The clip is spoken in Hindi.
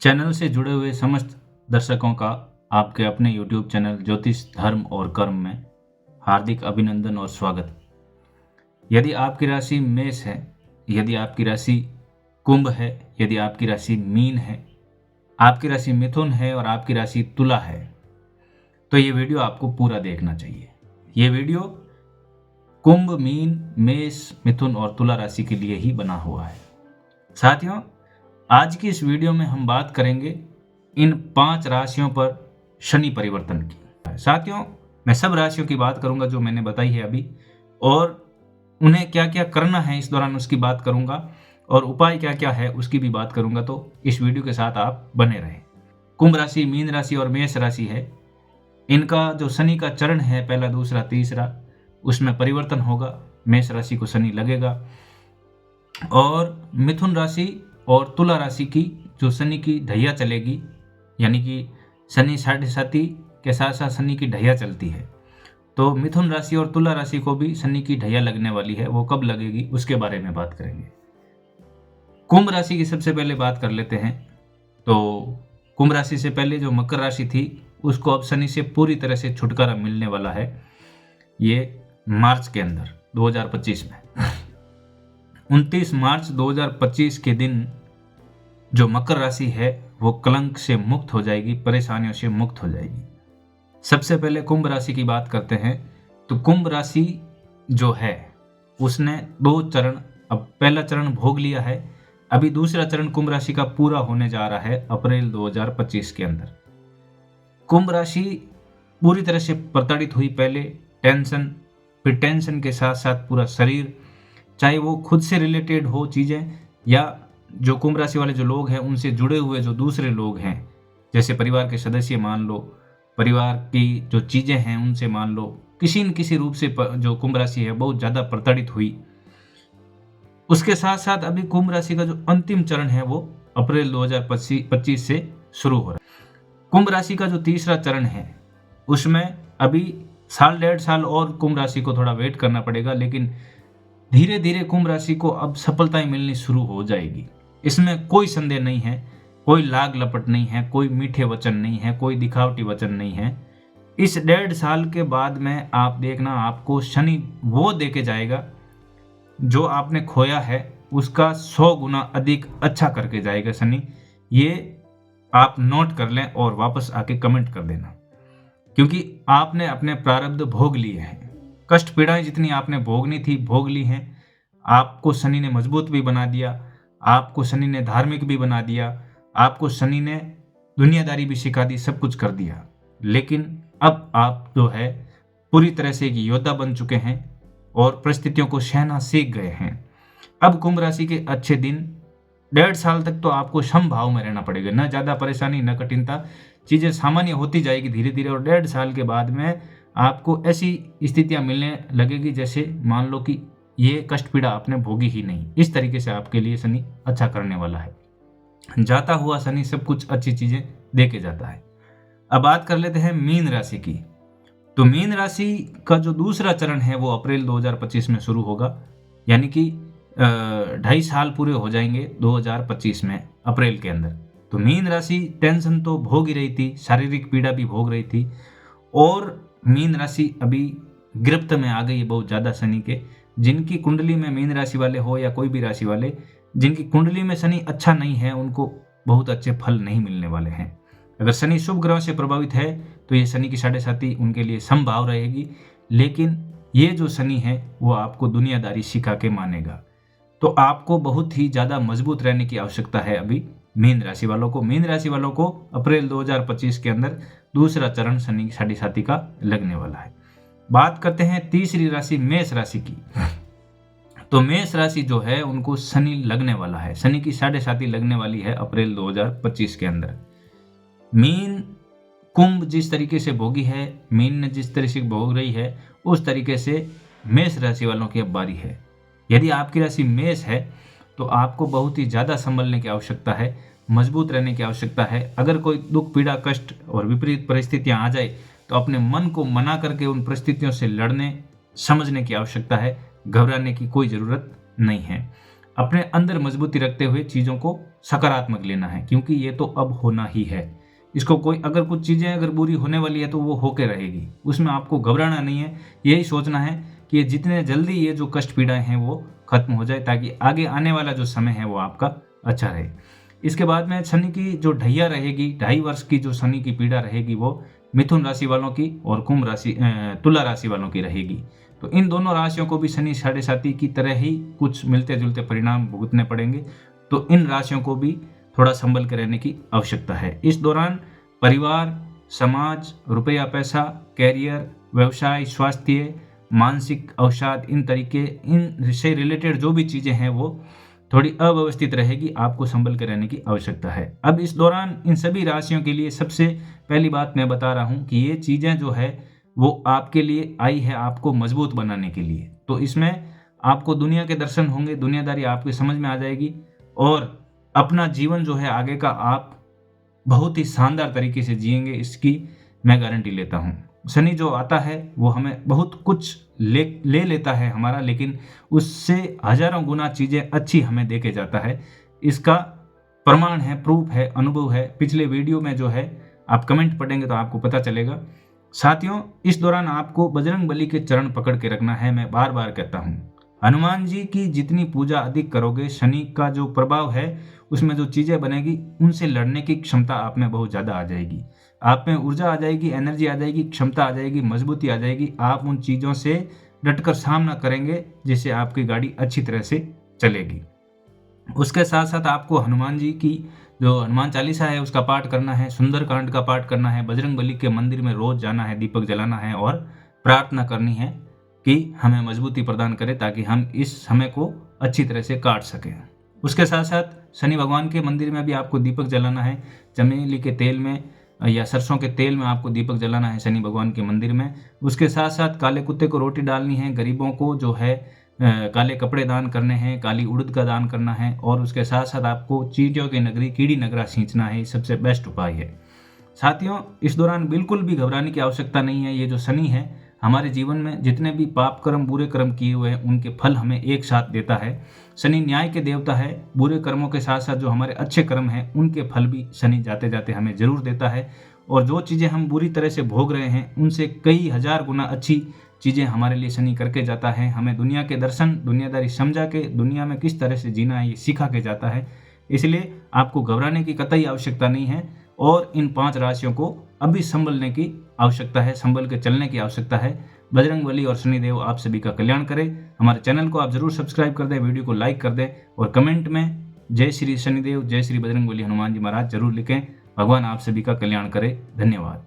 चैनल से जुड़े हुए समस्त दर्शकों का आपके अपने YouTube चैनल ज्योतिष धर्म और कर्म में हार्दिक अभिनंदन और स्वागत। यदि आपकी राशि मेष है, यदि आपकी राशि कुंभ है, यदि आपकी राशि मीन है, आपकी राशि मिथुन है और आपकी राशि तुला है, तो ये वीडियो आपको पूरा देखना चाहिए। ये वीडियो कुंभ, मीन, मेष, मिथुन और तुला राशि के लिए ही बना हुआ है। साथियों, आज की इस वीडियो में हम बात करेंगे इन 5 राशियों पर शनि परिवर्तन की। साथियों, मैं सब राशियों की बात करूंगा जो मैंने बताई है अभी, और उन्हें क्या क्या करना है इस दौरान उसकी बात करूंगा, और उपाय क्या क्या है उसकी भी बात करूंगा। तो इस वीडियो के साथ आप बने रहें। कुंभ राशि, मीन राशि और मेष राशि है, इनका जो शनि का चरण है, पहला, दूसरा, तीसरा, उसमें परिवर्तन होगा। मेष राशि को शनि लगेगा। और मिथुन राशि और तुला राशि की जो शनि की ढैया चलेगी, यानी कि शनि 7.5 के साथ साथ शनि की ढैया चलती है, तो मिथुन राशि और तुला राशि को भी शनि की ढैया लगने वाली है। वो कब लगेगी उसके बारे में बात करेंगे। कुंभ राशि की सबसे पहले बात कर लेते हैं। तो कुंभ राशि से पहले जो मकर राशि थी, उसको अब शनि से पूरी तरह से छुटकारा मिलने वाला है, ये मार्च के अंदर 2025 में 29 मार्च 2025 के दिन जो मकर राशि है वो कलंक से मुक्त हो जाएगी, परेशानियों से मुक्त हो जाएगी। सबसे पहले कुंभ राशि की बात करते हैं। तो कुंभ राशि जो है उसने 2 चरण, अब पहला चरण भोग लिया है, अभी दूसरा चरण कुंभ राशि का पूरा होने जा रहा है अप्रैल 2025 के अंदर। कुंभ राशि पूरी तरह से प्रताड़ित हुई। पहले टेंशन, फिर टेंशन के साथ साथ पूरा शरीर, चाहे वो खुद से रिलेटेड हो चीज़ें, या जो कुंभ राशि वाले जो लोग हैं उनसे जुड़े हुए जो दूसरे लोग हैं, जैसे परिवार के सदस्य मान लो, परिवार की जो चीज़ें हैं उनसे मान लो, किसी न किसी रूप से जो कुंभ राशि है बहुत ज़्यादा प्रताड़ित हुई। उसके साथ साथ अभी कुंभ राशि का जो अंतिम चरण है वो अप्रैल 2025 से शुरू हो रहा है। कुंभ राशि का जो तीसरा चरण है उसमें अभी 1.5 साल और कुंभ राशि को थोड़ा वेट करना पड़ेगा, लेकिन धीरे धीरे कुंभ राशि को अब सफलताएं मिलनी शुरू हो जाएगी। इसमें कोई संदेह नहीं है, कोई लाग लपट नहीं है, कोई मीठे वचन नहीं है, कोई दिखावटी वचन नहीं है। इस 1.5 साल के बाद में आप देखना, आपको शनि वो देके जाएगा जो आपने खोया है उसका 100 गुना अधिक अच्छा करके जाएगा शनि। ये आप नोट कर लें और वापस आके कमेंट कर देना, क्योंकि आपने अपने प्रारब्ध भोग लिए हैं। कष्ट पीड़ाएं जितनी आपने भोगनी थी भोग ली हैं। आपको शनि ने मजबूत भी बना दिया, आपको शनि ने धार्मिक भी बना दिया, आपको शनि ने दुनियादारी भी सिखा दी, सब कुछ कर दिया। लेकिन अब आप जो है पूरी तरह से एक योद्धा बन चुके हैं और परिस्थितियों को सहना सीख गए हैं। अब कुंभ राशि के अच्छे दिन, 1.5 साल तक तो आपको समभाव में रहना पड़ेगा, न ज़्यादा परेशानी न कठिनता, चीज़ें सामान्य होती जाएगी धीरे धीरे। और 1.5 साल के बाद में आपको ऐसी स्थितियां मिलने लगेगी जैसे मान लो कि ये कष्ट पीड़ा आपने भोगी ही नहीं। इस तरीके से आपके लिए शनि अच्छा करने वाला है। जाता हुआ शनि सब कुछ अच्छी चीजें दे के जाता है। अब बात कर लेते हैं मीन राशि की। तो मीन राशि का जो दूसरा चरण है वो अप्रैल 2025 में शुरू होगा, यानी कि 2.5 साल पूरे हो जाएंगे 2025 में अप्रैल के अंदर। तो मीन राशि टेंशन तो भोग ही रही थी, शारीरिक पीड़ा भी भोग रही थी, और मीन राशि अभी गिरफ्त में आ गई है बहुत ज़्यादा शनि के। जिनकी कुंडली में मीन राशि वाले हो या कोई भी राशि वाले, जिनकी कुंडली में शनि अच्छा नहीं है उनको बहुत अच्छे फल नहीं मिलने वाले हैं। अगर शनि शुभ ग्रह से प्रभावित है तो ये शनि की 7.5 उनके लिए संभाव रहेगी, लेकिन ये जो शनि है वो आपको दुनियादारी सिखा के मानेगा। तो आपको बहुत ही ज़्यादा मजबूत रहने की आवश्यकता है अभी मीन राशि वालों को। मीन राशि वालों को अप्रैल 2025 के अंदर दूसरा चरण शनि की 7.5 का लगने वाला है। बात करते हैं तीसरी राशि मेष राशि की। तो मेष राशि जो है उनको शनि लगने वाला है, शनि की 7.5 लगने वाली है अप्रैल 2025 के अंदर। मीन कुंभ जिस तरीके से भोगी है, मीन ने जिस तरीके से भोग रही है, उस तरीके से मेष राशि वालों की अब बारी है। यदि आपकी राशि मेष है तो आपको बहुत ही ज़्यादा संभलने की आवश्यकता है, मजबूत रहने की आवश्यकता है। अगर कोई दुख, पीड़ा, कष्ट और विपरीत परिस्थितियां आ जाए तो अपने मन को मना करके उन परिस्थितियों से लड़ने समझने की आवश्यकता है। घबराने की कोई ज़रूरत नहीं है। अपने अंदर मजबूती रखते हुए चीज़ों को सकारात्मक लेना है, क्योंकि ये तो अब होना ही है। इसको कोई अगर कुछ चीज़ें अगर बुरी होने वाली है तो वो होके रहेगी, उसमें आपको घबराना नहीं है। यही सोचना है कि ये जितने जल्दी ये जो कष्ट पीड़ाएं हैं वो खत्म हो जाए, ताकि आगे आने वाला जो समय है वो आपका अच्छा रहे। इसके बाद में शनि की जो ढैया रहेगी, 2.5 वर्ष की जो शनि की पीड़ा रहेगी वो मिथुन राशि वालों की और तुला राशि वालों की रहेगी। तो इन दोनों राशियों को भी शनि साढ़े साथी की तरह ही कुछ मिलते जुलते परिणाम भुगतने पड़ेंगे। तो इन राशियों को भी थोड़ा संभल के रहने की आवश्यकता है। इस दौरान परिवार, समाज, रुपया पैसा, कैरियर, व्यवसाय, स्वास्थ्य, मानसिक अवसाद, इन से रिलेटेड जो भी चीज़ें हैं वो थोड़ी अव्यवस्थित रहेगी, आपको संभल के रहने की आवश्यकता है। अब इस दौरान इन सभी राशियों के लिए सबसे पहली बात मैं बता रहा हूँ कि ये चीज़ें जो है वो आपके लिए आई है आपको मजबूत बनाने के लिए। तो इसमें आपको दुनिया के दर्शन होंगे, दुनियादारी आपकी समझ में आ जाएगी और अपना जीवन जो है आगे का आप बहुत ही शानदार तरीके से जिएंगे, इसकी मैं गारंटी लेता हूँ। शनि जो आता है वो हमें बहुत कुछ ले लेता है हमारा, लेकिन उससे हजारों गुना चीज़ें अच्छी हमें दे के जाता है। इसका प्रमाण है, प्रूफ है, अनुभव है। पिछले वीडियो में जो है आप कमेंट पढ़ेंगे तो आपको पता चलेगा। साथियों, इस दौरान आपको बजरंग बली के चरण पकड़ के रखना है। मैं बार बार कहता हूँ, हनुमान जी की जितनी पूजा अधिक करोगे, शनि का जो प्रभाव है उसमें जो चीज़ें बनेगी उनसे लड़ने की क्षमता आप में बहुत ज़्यादा आ जाएगी। आप में ऊर्जा आ जाएगी, एनर्जी आ जाएगी, क्षमता आ जाएगी, मजबूती आ जाएगी। आप उन चीज़ों से डटकर सामना करेंगे जिससे आपकी गाड़ी अच्छी तरह से चलेगी। उसके साथ साथ आपको हनुमान जी की जो हनुमान चालीसा है उसका पाठ करना है, सुंदरकांड का पाठ करना है, बजरंग बली के मंदिर में रोज जाना है, दीपक जलाना है और प्रार्थना करनी है कि हमें मजबूती प्रदान करे ताकि हम इस समय को अच्छी तरह से काट सकें। उसके साथ साथ शनि भगवान के मंदिर में भी आपको दीपक जलाना है। चमेली के तेल में या सरसों के तेल में आपको दीपक जलाना है शनि भगवान के मंदिर में। उसके साथ साथ काले कुत्ते को रोटी डालनी है, गरीबों को जो है काले कपड़े दान करने हैं, काली उड़द का दान करना है और उसके साथ साथ आपको चींटियों की नगरी कीड़ी नगरा सींचना है। सबसे बेस्ट उपाय है। साथियों, इस दौरान बिल्कुल भी घबराने की आवश्यकता नहीं है। ये जो शनि है हमारे जीवन में जितने भी पाप कर्म, बुरे कर्म किए हुए हैं उनके फल हमें एक साथ देता है। शनि न्याय के देवता है। बुरे कर्मों के साथ साथ जो हमारे अच्छे कर्म हैं उनके फल भी शनि जाते जाते हमें जरूर देता है। और जो चीज़ें हम बुरी तरह से भोग रहे हैं उनसे कई हजार गुना अच्छी चीज़ें हमारे लिए शनि करके जाता है। हमें दुनिया के दर्शन, दुनियादारी समझा के दुनिया में किस तरह से जीना है ये सिखा के जाता है। इसलिए आपको घबराने की कतई आवश्यकता नहीं है और इन 5 राशियों को अभी संभलने की आवश्यकता है, संभल के चलने की आवश्यकता है। बजरंग बली और शनिदेव आप सभी का कल्याण करें। हमारे चैनल को आप जरूर सब्सक्राइब कर दें, वीडियो को लाइक कर दें और कमेंट में जय श्री शनिदेव, जय श्री बजरंग बली हनुमान जी महाराज जरूर लिखें। भगवान आप सभी का कल्याण करे। धन्यवाद।